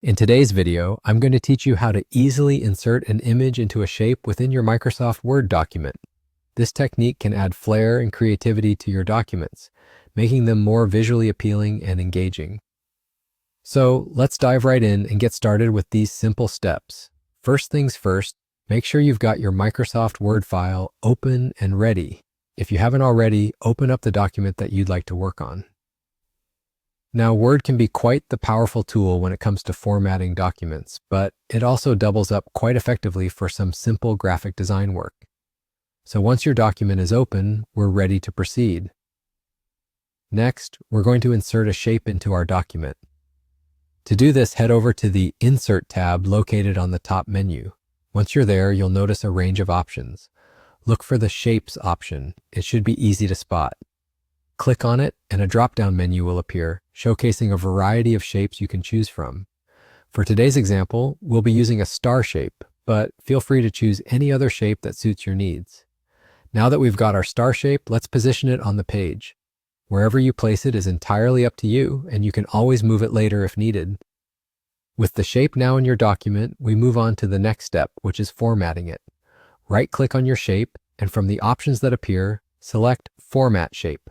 In today's video, I'm going to teach you how to easily insert an image into a shape within your Microsoft Word document. This technique can add flair and creativity to your documents, making them more visually appealing and engaging. So let's dive right in and get started with these simple steps. First things first, make sure you've got your Microsoft Word file open and ready. If you haven't already, open up the document that you'd like to work on. Now, Word can be quite the powerful tool when it comes to formatting documents, but it also doubles up quite effectively for some simple graphic design work. So once your document is open, we're ready to proceed. Next, we're going to insert a shape into our document. To do this, head over to the Insert tab located on the top menu. Once you're there, you'll notice a range of options. Look for the Shapes option. It should be easy to spot. Click on it and a drop-down menu will appear, showcasing a variety of shapes you can choose from. For today's example, we'll be using a star shape, but feel free to choose any other shape that suits your needs. Now that we've got our star shape, let's position it on the page. Wherever you place it is entirely up to you, and you can always move it later if needed. With the shape now in your document, we move on to the next step, which is formatting it. Right-click on your shape, and from the options that appear, select Format Shape.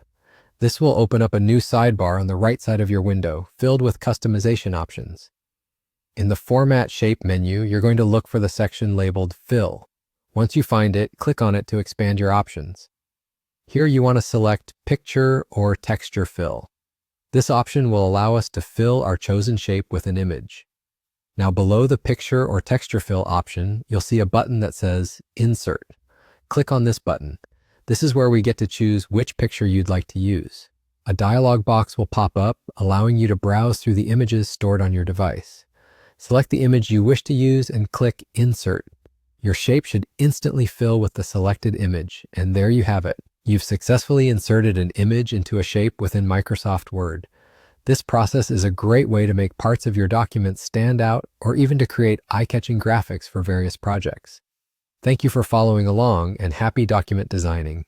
This will open up a new sidebar on the right side of your window, filled with customization options. In the Format Shape menu, you're going to look for the section labeled Fill. Once you find it, click on it to expand your options. Here you want to select Picture or Texture Fill. This option will allow us to fill our chosen shape with an image. Now below the Picture or Texture Fill option, you'll see a button that says Insert. Click on this button. This is where we get to choose which picture you'd like to use. A dialog box will pop up, allowing you to browse through the images stored on your device. Select the image you wish to use and click Insert. Your shape should instantly fill with the selected image, and there you have it. You've successfully inserted an image into a shape within Microsoft Word. This process is a great way to make parts of your document stand out or even to create eye-catching graphics for various projects. Thank you for following along, and happy document designing.